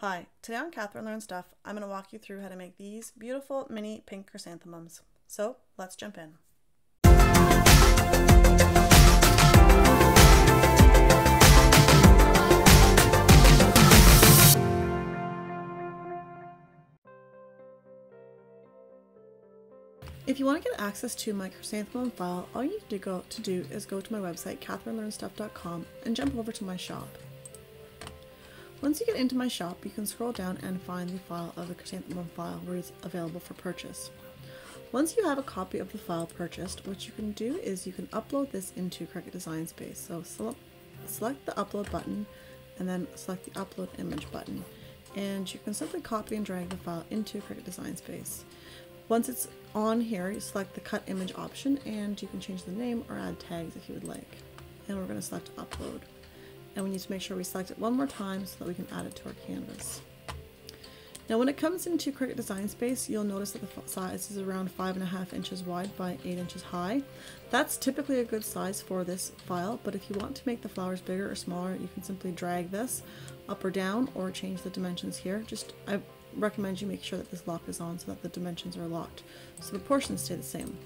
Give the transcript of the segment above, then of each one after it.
Hi, today on Catherine Learns Stuff, I'm going to walk you through how to make these beautiful mini pink chrysanthemums. So let's jump in. If you want to get access to my chrysanthemum file, all you need to do is go to my website, catherinelearnstuff.com, and jump over to my shop. Once you get into my shop, you can scroll down and find the file of the chrysanthemum file where it's available for purchase. Once you have a copy of the file purchased, what you can do is you can upload this into Cricut Design Space. So select the upload button and then select the upload image button. And you can simply copy and drag the file into Cricut Design Space. Once it's on here, you select the cut image option and you can change the name or add tags if you would like. And we're going to select upload. And we need to make sure we select it one more time so that we can add it to our canvas. Now when it comes into Cricut Design Space, you'll notice that the size is around 5.5 inches wide by 8 inches high. That's typically a good size for this file, but if you want to make the flowers bigger or smaller, you can simply drag this up or down or change the dimensions here. I recommend you make sure that this lock is on so that the dimensions are locked, so the proportions stay the same.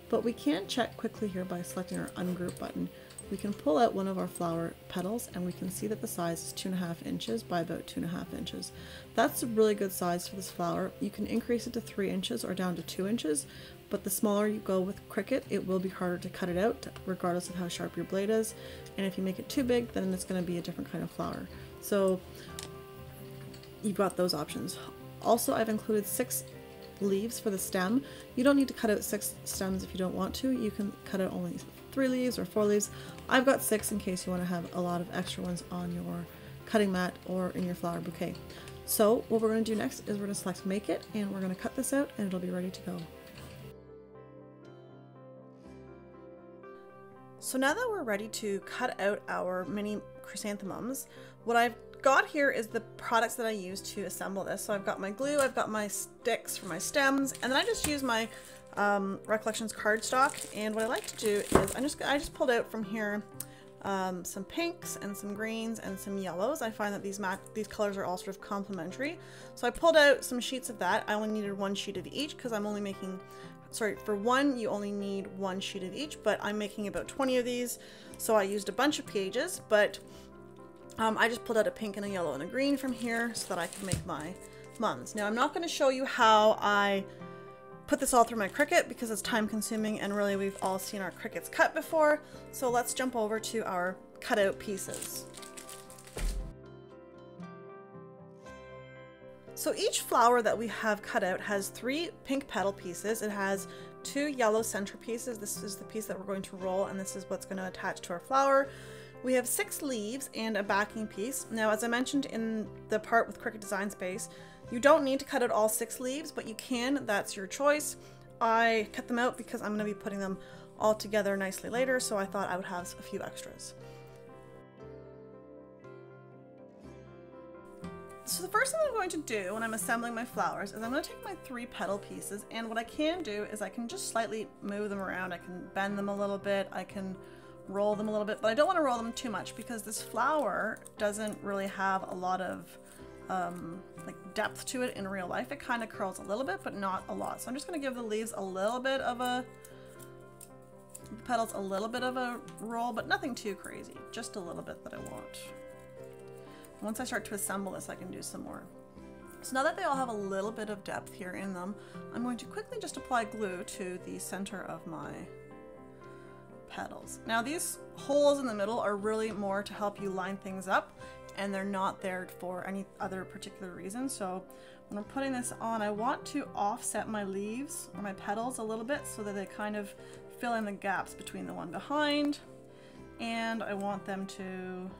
But we can check quickly here by selecting our ungroup button. We can pull out one of our flower petals and we can see that the size is 2.5 inches by about 2.5 inches. That's a really good size for this flower. You can increase it to 3 inches or down to 2 inches, but the smaller you go with Cricut, it will be harder to cut it out regardless of how sharp your blade is. And if you make it too big, then it's going to be a different kind of flower. So you've got those options. Also, I've included 6 leaves for the stem. You don't need to cut out 6 stems if you don't want to. You can cut out only 3 leaves or 4 leaves. I've got 6 in case you want to have a lot of extra ones on your cutting mat or in your flower bouquet. So what we're going to do next is we're going to select Make It and we're going to cut this out and it'll be ready to go. So now that we're ready to cut out our mini chrysanthemums, what I've got here is the products that I use to assemble this. So I've got my glue, I've got my sticks for my stems, and then I just use my Recollections cardstock. And what I like to do is I just pulled out from here some pinks and some greens and some yellows. I find that these colors are all sort of complementary. So I pulled out some sheets of that. I only needed 1 sheet of each because I'm only making, sorry, for one you only need 1 sheet of each, but I'm making about 20 of these. So I used a bunch of pages, but I just pulled out a pink and a yellow and a green from here so that I can make my mums. Now I'm not going to show you how I put this all through my Cricut because it's time consuming and really we've all seen our Cricuts cut before. So let's jump over to our cutout pieces. So each flower that we have cut out has 3 pink petal pieces. It has 2 yellow center pieces. This is the piece that we're going to roll and this is what's going to attach to our flower. We have 6 leaves and a backing piece. Now, as I mentioned in the part with Cricut Design Space, you don't need to cut out all 6 leaves, but you can. That's your choice. I cut them out because I'm going to be putting them all together nicely later, so I thought I would have a few extras. So the first thing I'm going to do when I'm assembling my flowers is I'm going to take my 3 petal pieces, and what I can do is I can just slightly move them around. I can bend them a little bit. I can roll them a little bit, but I don't want to roll them too much because this flower doesn't really have a lot of like depth to it in real life. It kind of curls a little bit, but not a lot. So I'm just going to give the leaves a little bit of the petals a little bit of a roll, but nothing too crazy, just a little bit that I want. Once I start to assemble this, I can do some more. So now that they all have a little bit of depth here in them, I'm going to quickly just apply glue to the center of my petals. Now these holes in the middle are really more to help you line things up and they're not there for any other particular reason. So when I'm putting this on, I want to offset my leaves or my petals a little bit so that they kind of fill in the gaps between the one behind, and I want them to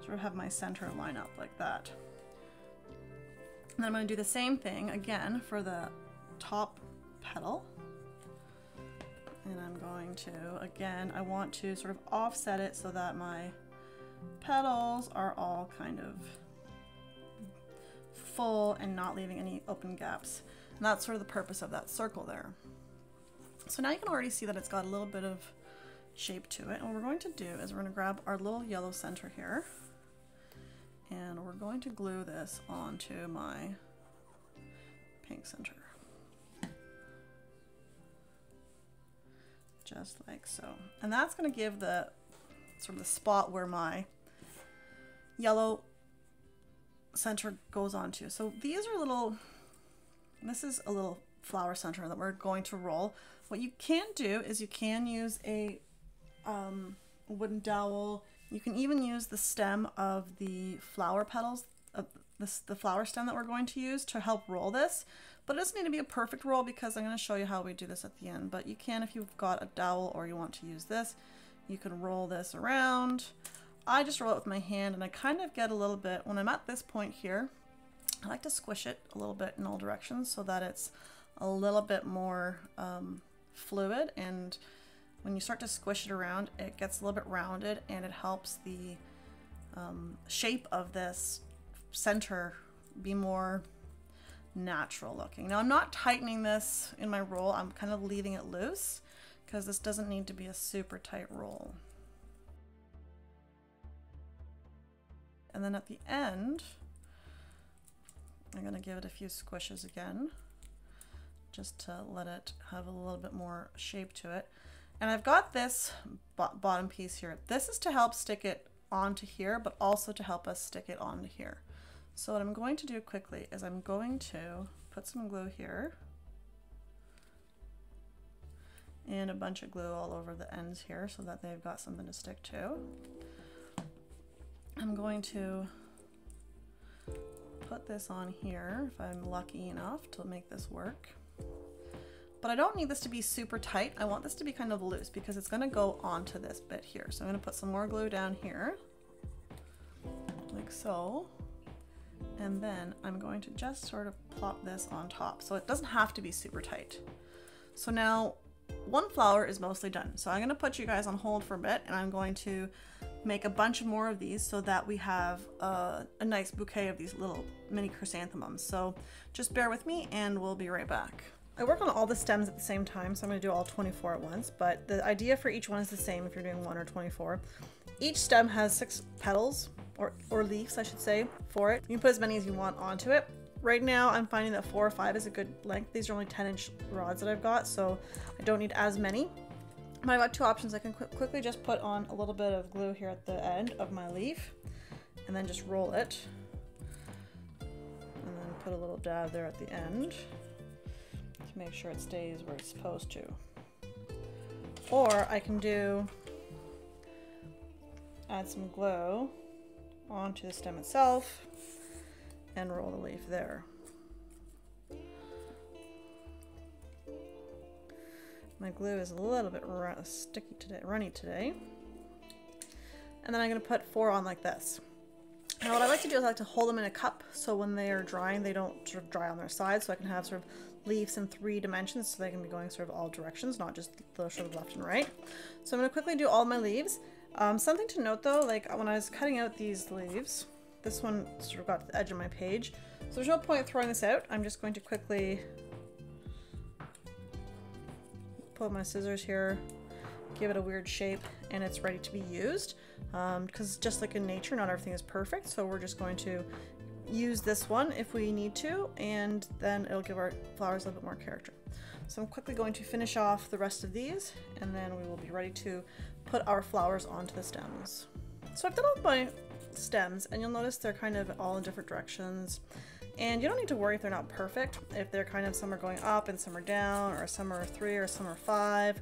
sort of have my center line up like that. And then I'm going to do the same thing again for the top petal. And I'm going to, again, I want to sort of offset it so that my petals are all kind of full and not leaving any open gaps. And that's sort of the purpose of that circle there. So now you can already see that it's got a little bit of shape to it. And what we're going to do is we're going to grab our little yellow center here And we're going to glue this onto my pink center. Just like so. And that's going to give the sort of the spot where my yellow center goes onto. So these are this is a little flower center that we're going to roll. What you can do is you can use a wooden dowel. You can even use the stem of the flower petals, the flower stem that we're going to use to help roll this. But it doesn't need to be a perfect roll because I'm going to show you how we do this at the end. But you can, if you've got a dowel or you want to use this, you can roll this around. I just roll it with my hand, and I kind of get a little bit, when I'm at this point here, I like to squish it a little bit in all directions so that it's a little bit more fluid. And when you start to squish it around, it gets a little bit rounded, and it helps the shape of this center be more natural looking. Now I'm not tightening this in my roll, I'm kind of leaving it loose because this doesn't need to be a super tight roll. And then at the end, I'm going to give it a few squishes again, just to let it have a little bit more shape to it. And I've got this bottom piece here. This is to help stick it onto here, but also to help us stick it onto here. So what I'm going to do quickly is I'm going to put some glue here and a bunch of glue all over the ends here so that they've got something to stick to. I'm going to put this on here if I'm lucky enough to make this work. But I don't need this to be super tight. I want this to be kind of loose because it's going to go onto this bit here. So I'm going to put some more glue down here, like so. And then I'm going to just sort of plop this on top. So it doesn't have to be super tight. So now one flower is mostly done. So I'm going to put you guys on hold for a bit, and I'm going to make a bunch more of these so that we have a nice bouquet of these little mini chrysanthemums. So just bear with me and we'll be right back. I work on all the stems at the same time, so I'm going to do all 24 at once, but the idea for each one is the same if you're doing 1 or 24. Each stem has 6 petals, or leaves I should say, for it. You can put as many as you want onto it. Right now I'm finding that 4 or 5 is a good length. These are only 10-inch rods that I've got, so I don't need as many. But I've got 2 options. I can quickly just put on a little bit of glue here at the end of my leaf, and then just roll it, and then put a little dab there at the end to make sure it stays where it's supposed to. Or I can add some glue onto the stem itself and roll the leaf there. My glue is a little bit sticky today, runny today. And then I'm going to put 4 on like this. Now what I like to do is I like to hold them in a cup so when they are drying they don't sort of dry on their sides, so I can have sort of leaves in 3 dimensions so they can be going sort of all directions, not just the sort of left and right. So I'm going to quickly do all my leaves. Something to note though, like when I was cutting out these leaves, this one sort of got to the edge of my page, so there's no point throwing this out. I'm just going to quickly pull my scissors here, give it a weird shape, and it's ready to be used. Because just like in nature, not everything is perfect, so we're just going to use this one if we need to, and then it'll give our flowers a little bit more character. So I'm quickly going to finish off the rest of these, and then we will be ready to put our flowers onto the stems. So I've done all my stems, and you'll notice they're kind of all in different directions. And you don't need to worry if they're not perfect, if they're kind of, some are going up and some are down, or some are 3 or some are 5.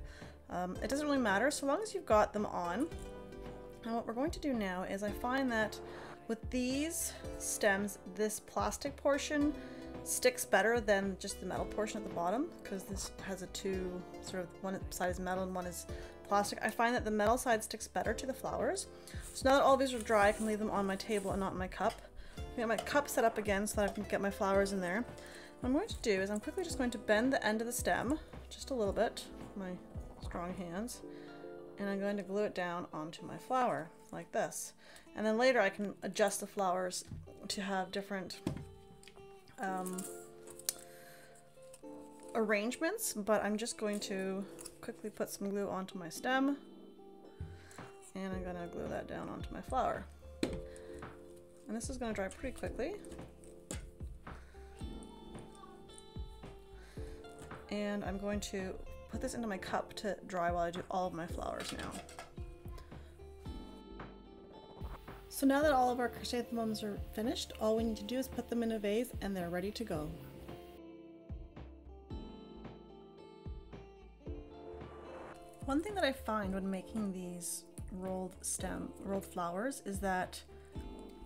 It doesn't really matter so long as you've got them on. And what we're going to do now is I find that with these stems, this plastic portion sticks better than just the metal portion at the bottom, because this has a 2, sort of one side is metal and one is plastic. I find that the metal side sticks better to the flowers. So now that all these are dry, I can leave them on my table and not in my cup. I got my cup set up again so that I can get my flowers in there. What I'm going to do is I'm quickly just going to bend the end of the stem just a little bit with my strong hands, and I'm going to glue it down onto my flower like this. And then later I can adjust the flowers to have different arrangements, but I'm just going to quickly put some glue onto my stem, and I'm going to glue that down onto my flower. And this is going to dry pretty quickly. And I'm going to put this into my cup to dry while I do all of my flowers now. So now that all of our chrysanthemums are finished, all we need to do is put them in a vase and they're ready to go. One thing that I find when making these rolled flowers is that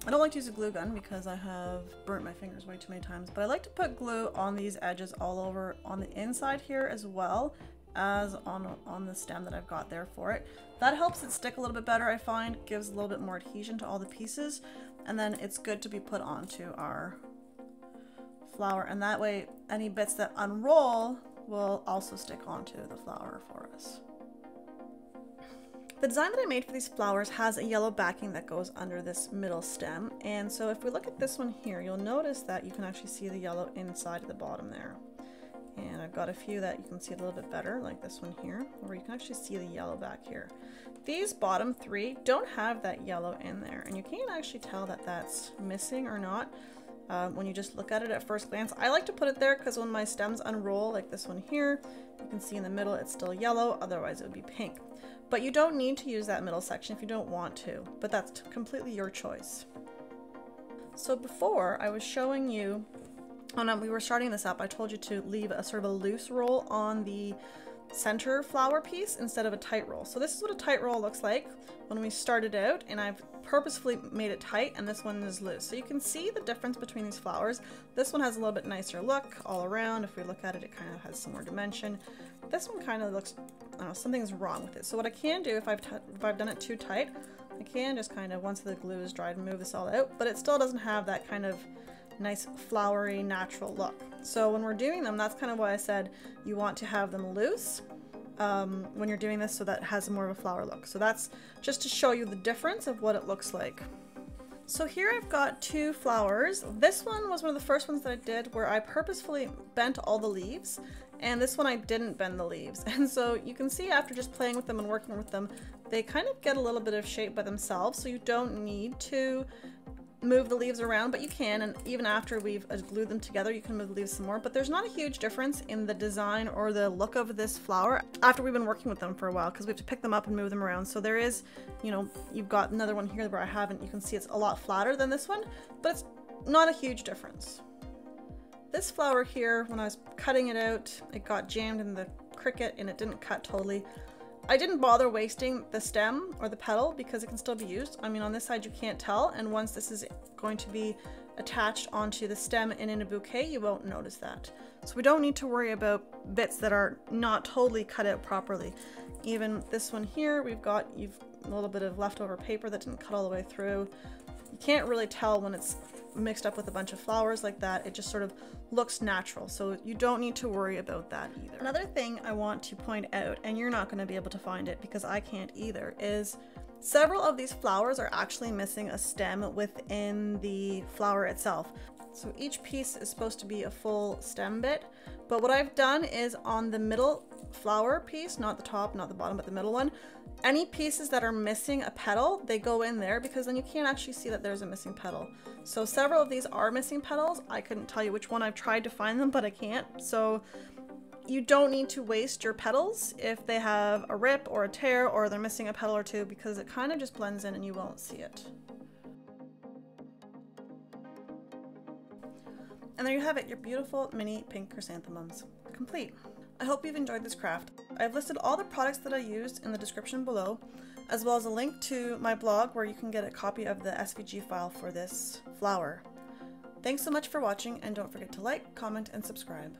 I don't like to use a glue gun because I have burnt my fingers way too many times, but I like to put glue on these edges all over on the inside here as well as on the stem that I've got there for it. That helps it stick a little bit better, I find, gives a little bit more adhesion to all the pieces, and then it's good to be put onto our flower, and that way any bits that unroll will also stick onto the flower for us. The design that I made for these flowers has a yellow backing that goes under this middle stem, and so if we look at this one here, you'll notice that you can actually see the yellow inside the bottom there. And I've got a few that you can see a little bit better, like this one here, where you can actually see the yellow back here. These bottom three don't have that yellow in there, and you can't actually tell that that's missing or not when you just look at it at first glance. I like to put it there because when my stems unroll, like this one here, you can see in the middle it's still yellow, otherwise it would be pink. But you don't need to use that middle section if you don't want to, but that's completely your choice. So before I was showing you, when we were starting this up, I told you to leave a sort of a loose roll on the center flower piece instead of a tight roll. So this is what a tight roll looks like when we started out, and I've purposefully made it tight and this one is loose. So you can see the difference between these flowers. This one has a little bit nicer look all around. If we look at it, it kind of has some more dimension. This one kind of looks, I don't know, something's wrong with it. So what I can do if I've done it too tight, I can just kind of, once the glue is dried, move this all out, but it still doesn't have that kind of nice flowery natural look. So when we're doing them, that's kind of why I said you want to have them loose when you're doing this, so that it has more of a flower look. So that's just to show you the difference of what it looks like. So here I've got two flowers. This one was one of the first ones that I did where I purposefully bent all the leaves, and this one I didn't bend the leaves. And so you can see after just playing with them and working with them, they kind of get a little bit of shape by themselves, so you don't need to move the leaves around, but you can, and even after we've glued them together you can move the leaves some more, but there's not a huge difference in the design or the look of this flower after we've been working with them for a while, because we have to pick them up and move them around. So there is, you know, you've got another one here where I haven't, you can see it's a lot flatter than this one, but it's not a huge difference. This flower here, when I was cutting it out, it got jammed in the cricket and it didn't cut totally. I didn't bother wasting the stem or the petal because it can still be used. I mean, on this side you can't tell, and once this is going to be attached onto the stem and in a bouquet, you won't notice that. So we don't need to worry about bits that are not totally cut out properly. Even this one here, you've a little bit of leftover paper that didn't cut all the way through. You can't really tell when it's mixed up with a bunch of flowers like that. It just sort of looks natural, so you don't need to worry about that either. Another thing I want to point out, and you're not going to be able to find it because I can't either, is several of these flowers are actually missing a stem within the flower itself. So each piece is supposed to be a full stem bit, but what I've done is on the middle flower piece, not the top, not the bottom, but the middle one, any pieces that are missing a petal, they go in there because then you can't actually see that there's a missing petal. So several of these are missing petals. I couldn't tell you which one. I've tried to find them, but I can't. So you don't need to waste your petals if they have a rip or a tear or they're missing a petal or two, because it kind of just blends in and you won't see it. And there you have it, your beautiful mini pink chrysanthemums, complete. I hope you've enjoyed this craft. I've listed all the products that I used in the description below, as well as a link to my blog where you can get a copy of the SVG file for this flower. Thanks so much for watching, and don't forget to like, comment, and subscribe.